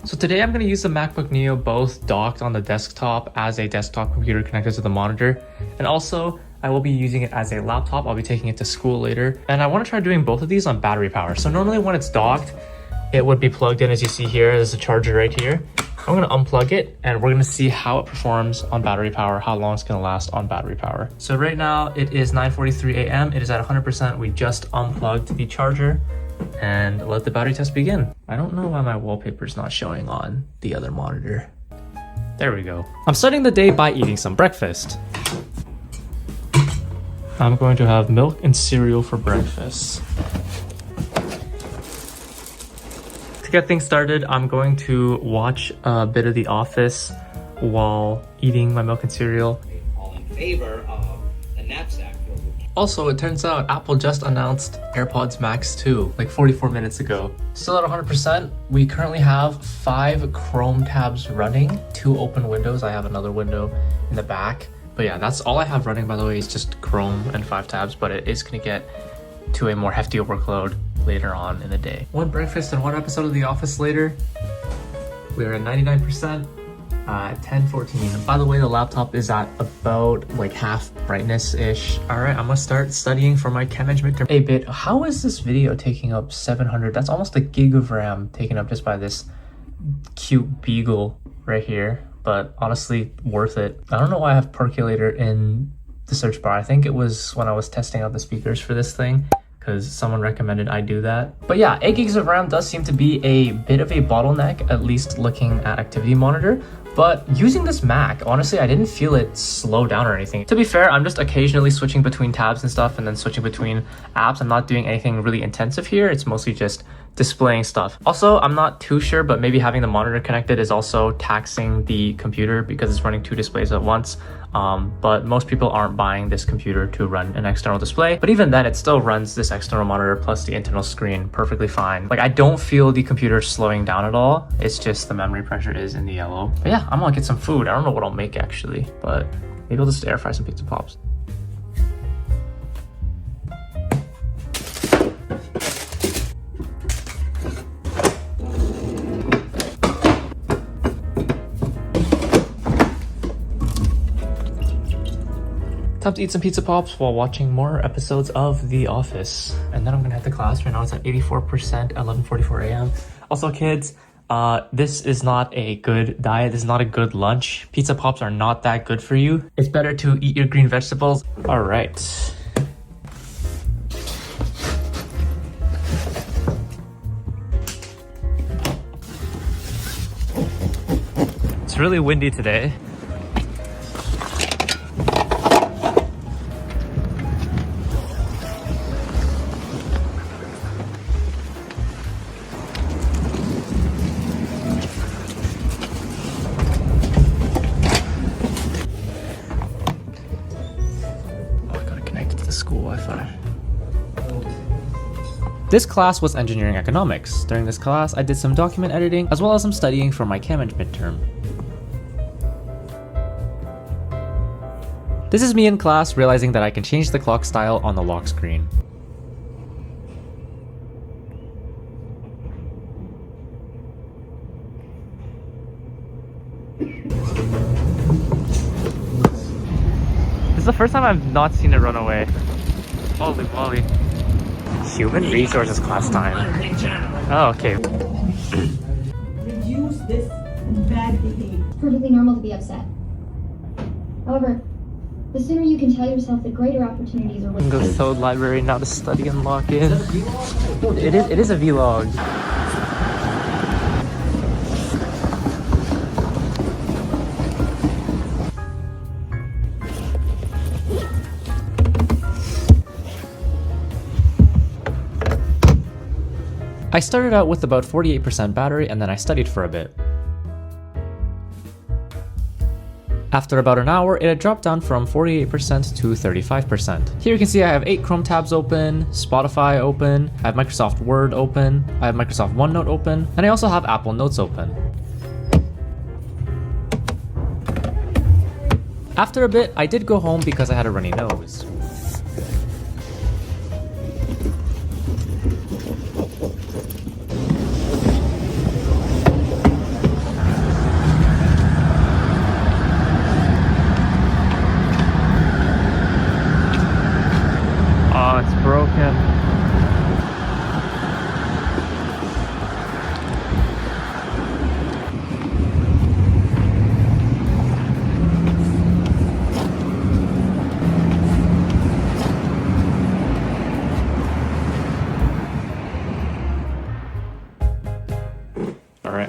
So today I'm going to use the MacBook Neo both docked on the desktop as a desktop computer connected to the monitor, and also I will be using it as a laptop. I'll be taking it to school later, and I want to try doing both of these on battery power. So normally when it's docked, it would be plugged in, as you see here. There's a charger right here. I'm going to unplug it and we're going to see how it performs on battery power, how long it's going to last on battery power. So right now it is 9:43 a.m. It is at 100%. We just unplugged the charger and let the battery test begin. I don't know why my wallpaper is not showing on the other monitor. There we go. I'm starting the day by eating some breakfast. I'm going to have milk and cereal for breakfast. To get things started, I'm going to watch a bit of The Office while eating my milk and cereal. All in favor of the knapsack. Also, it turns out Apple just announced AirPods Max 2 like 44 minutes ago. Still at 100%. We currently have 5 Chrome tabs running, 2 open windows. I have another window in the back. But yeah, that's all I have running, by the way, is just Chrome and 5 tabs, but it is going to get to a more hefty workload later on in the day. One breakfast and one episode of The Office later, we are at 99%. 10:14. By the way, the laptop is at about like half brightness-ish. Alright, I'm gonna start studying for my chem eng midterm. Hey bit, how is this video taking up 700? That's almost a gig of RAM taken up just by this cute beagle right here. But honestly, worth it. I don't know why I have Percolator in the search bar. I think it was when I was testing out the speakers for this thing, because someone recommended I do that. But yeah, 8 gigs of RAM does seem to be a bit of a bottleneck, at least looking at Activity Monitor. But using this Mac, honestly, I didn't feel it slow down or anything. To be fair, I'm just occasionally switching between tabs and stuff and then switching between apps. I'm not doing anything really intensive here. It's mostly just displaying stuff. Also, I'm not too sure, but maybe having the monitor connected is also taxing the computer because it's running 2 displays at once. But most people aren't buying this computer to run an external display. But even then, it still runs this external monitor plus the internal screen perfectly fine. Like, I don't feel the computer slowing down at all. It's just the memory pressure is in the yellow. But yeah, I'm gonna get some food. I don't know what I'll make actually, but maybe I'll just air fry some pizza pops. Time to eat some pizza pops while watching more episodes of The Office. And then I'm gonna head to class. Right now it's at 84% at 11:44 a.m. Also kids, this is not a good diet. This is not a good lunch. Pizza pops are not that good for you. It's better to eat your green vegetables. All right. It's really windy today. School Wi-Fi. This class was engineering economics. During this class, I did some document editing as well as some studying for my chem eng midterm. This is me in class realizing that I can change the clock style on the lock screen. This is the first time I've not seen it run away. Holy moly. Human resources class time. Oh, okay. Reduce this bad behavior. It's perfectly normal to be upset. However, the sooner you can tell yourself, the greater opportunities are waiting. Go to the library now to study and lock in. It is a vlog. I started out with about 48% battery and then I studied for a bit. After about an hour, it had dropped down from 48% to 35%. Here you can see I have 8 Chrome tabs open, Spotify open, I have Microsoft Word open, I have Microsoft OneNote open, and I also have Apple Notes open. After a bit, I did go home because I had a runny nose.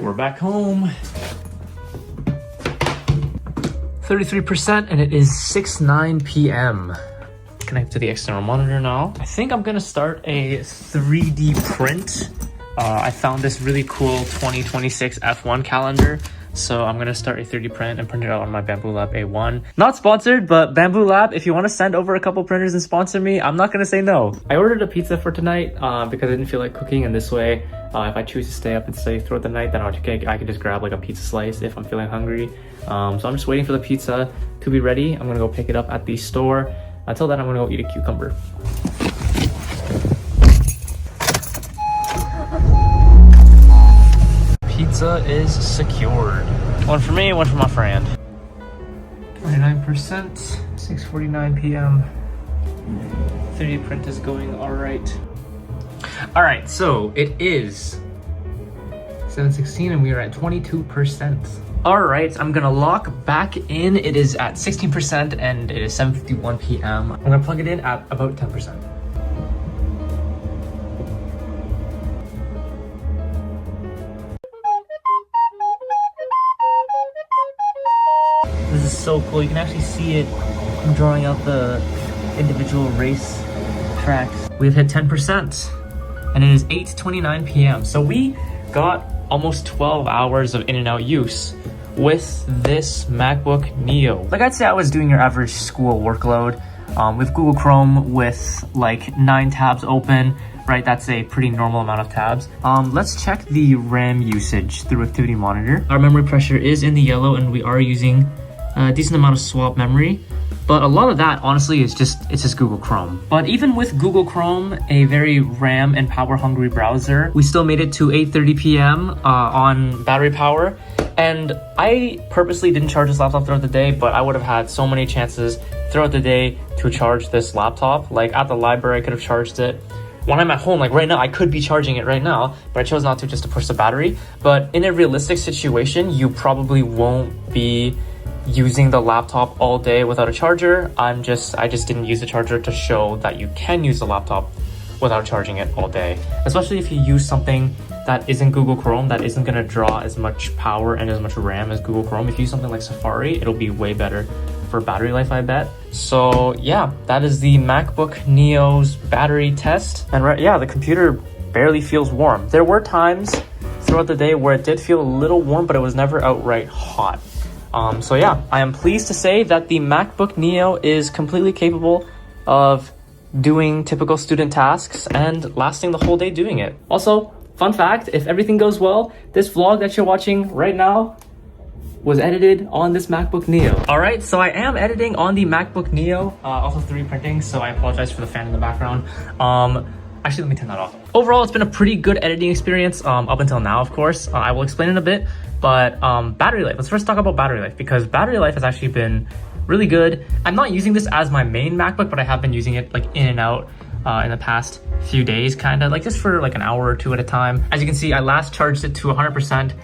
we're back home. 33% and it is 6:09 p.m. Connect to the external monitor now. I think I'm gonna start a 3D print. I found this really cool 2026 F1 calendar. So I'm gonna start a 3D print and print it out on my Bamboo Lab A1. Not sponsored, but Bamboo Lab, if you wanna send over a couple printers and sponsor me, I'm not gonna say no. I ordered a pizza for tonight because I didn't feel like cooking, and this way, if I choose to stay up and study throughout the night, then I can just grab like a pizza slice if I'm feeling hungry. So I'm just waiting for the pizza to be ready. I'm gonna go pick it up at the store. Until then, I'm gonna go eat a cucumber. Pizza is secured. One for me, one for my friend. 29%, 6:49 p.m. 3D print is going all right. All right, so it is 7:16 and we are at 22%. All right, I'm gonna lock back in. It is at 16% and it is 7:51 p.m. I'm gonna plug it in at about 10%. This is so cool. You can actually see it. I'm drawing out the individual race tracks. We've hit 10% and it is 8:29 p.m. So we got almost 12 hours of in and out use with this MacBook Neo. Like I'd say I was doing your average school workload with Google Chrome with like 9 tabs open, right? That's a pretty normal amount of tabs. Let's check the RAM usage through Activity Monitor. Our memory pressure is in the yellow and we are using a decent amount of swap memory. But a lot of that, honestly, it's just Google Chrome. But even with Google Chrome, a very RAM and power hungry browser, we still made it to 8:30 p.m. On battery power. And I purposely didn't charge this laptop throughout the day, but I would have had so many chances throughout the day to charge this laptop. Like at the library, I could have charged it. When I'm at home, like right now, I could be charging it right now, but I chose not to just to push the battery. But in a realistic situation, you probably won't be using the laptop all day without a charger. I just didn't use the charger to show that you can use the laptop without charging it all day. Especially if you use something that isn't Google Chrome, that isn't gonna draw as much power and as much RAM as Google Chrome. If you use something like Safari, it'll be way better for battery life, I bet. So yeah, that is the MacBook Neo's battery test. And yeah, the computer barely feels warm. There were times throughout the day where it did feel a little warm, but it was never outright hot. So yeah, I am pleased to say that the MacBook Neo is completely capable of doing typical student tasks and lasting the whole day doing it. Also, fun fact, if everything goes well, this vlog that you're watching right now was edited on this MacBook Neo. All right, so I am editing on the MacBook Neo, also 3D printing, so I apologize for the fan in the background. Actually, let me turn that off. Overall, it's been a pretty good editing experience up until now, of course. I will explain in a bit, but battery life. Let's first talk about battery life because battery life has actually been really good. I'm not using this as my main MacBook, but I have been using it like in and out in the past few days, kind of like just for like an hour or two at a time. As you can see, I last charged it to 100%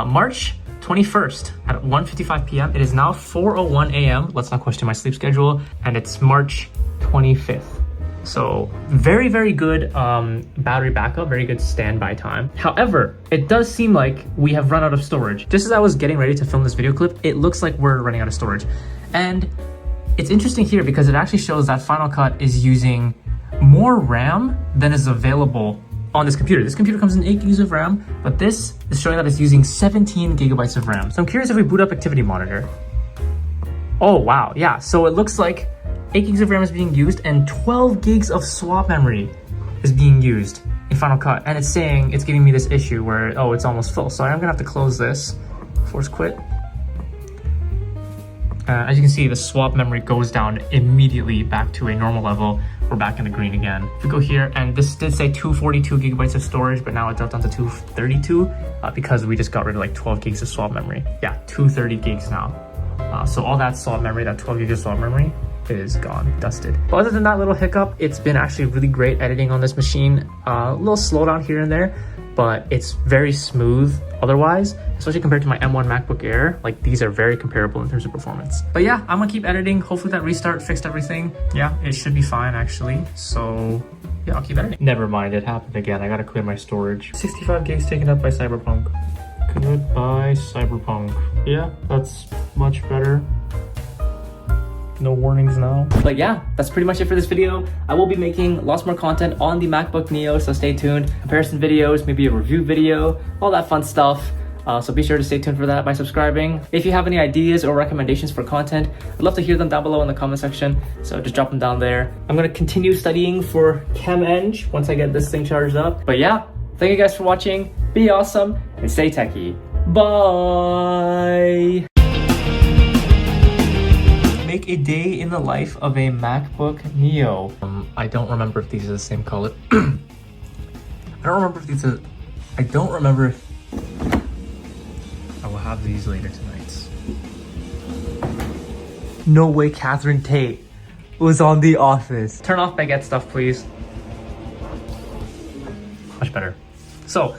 March 21st at 1:55 p.m. It is now 4:01 a.m. Let's not question my sleep schedule. And it's March 25th. So very, very good battery backup, very good standby time. However, it does seem like we have run out of storage. Just as I was getting ready to film this video clip, it looks like we're running out of storage. And it's interesting here because it actually shows that Final Cut is using more RAM than is available on this computer. This computer comes in 8 gigs of RAM, but this is showing that it's using 17 gigabytes of RAM. So I'm curious if we boot up Activity Monitor. Oh, wow, yeah. So it looks like 8 gigs of RAM is being used and 12 gigs of swap memory is being used in Final Cut. And it's saying, it's giving me this issue where, oh, it's almost full. So I'm gonna have to close this, force quit. As you can see, the swap memory goes down immediately back to a normal level. We're back in the green again. If we go here, and this did say 242 gigabytes of storage, but now it dropped down to 232 because we just got rid of like 12 gigs of swap memory. Yeah, 230 gigs now. So all that swap memory, that 12 gigs of swap memory, is gone, dusted. But other than that little hiccup, it's been actually really great editing on this machine. A little slowdown here and there, but it's very smooth otherwise, especially compared to my M1 MacBook Air. Like these are very comparable in terms of performance. But yeah, I'm gonna keep editing. Hopefully that restart fixed everything. Yeah, it should be fine actually. So yeah, I'll keep editing. Never mind, it happened again. I gotta clear my storage. 65 gigs taken up by Cyberpunk. Goodbye, Cyberpunk. Yeah, that's much better. No warnings now. But yeah, that's pretty much it for this video. I will be making lots more content on the MacBook Neo, so stay tuned. Comparison videos, maybe a review video, all that fun stuff. So be sure to stay tuned for that by subscribing. If you have any ideas or recommendations for content, I'd love to hear them down below in the comment section. So just drop them down there. I'm gonna continue studying for Chem Eng once I get this thing charged up. But yeah, thank you guys for watching. Be awesome and stay techie. Bye. Make a day in the life of a MacBook Neo. I don't remember if these are the same color. I don't remember if these are. I don't remember if. I will have these later tonight. No way Catherine Tate was on The Office. Turn off baguette stuff, please. Much better. So,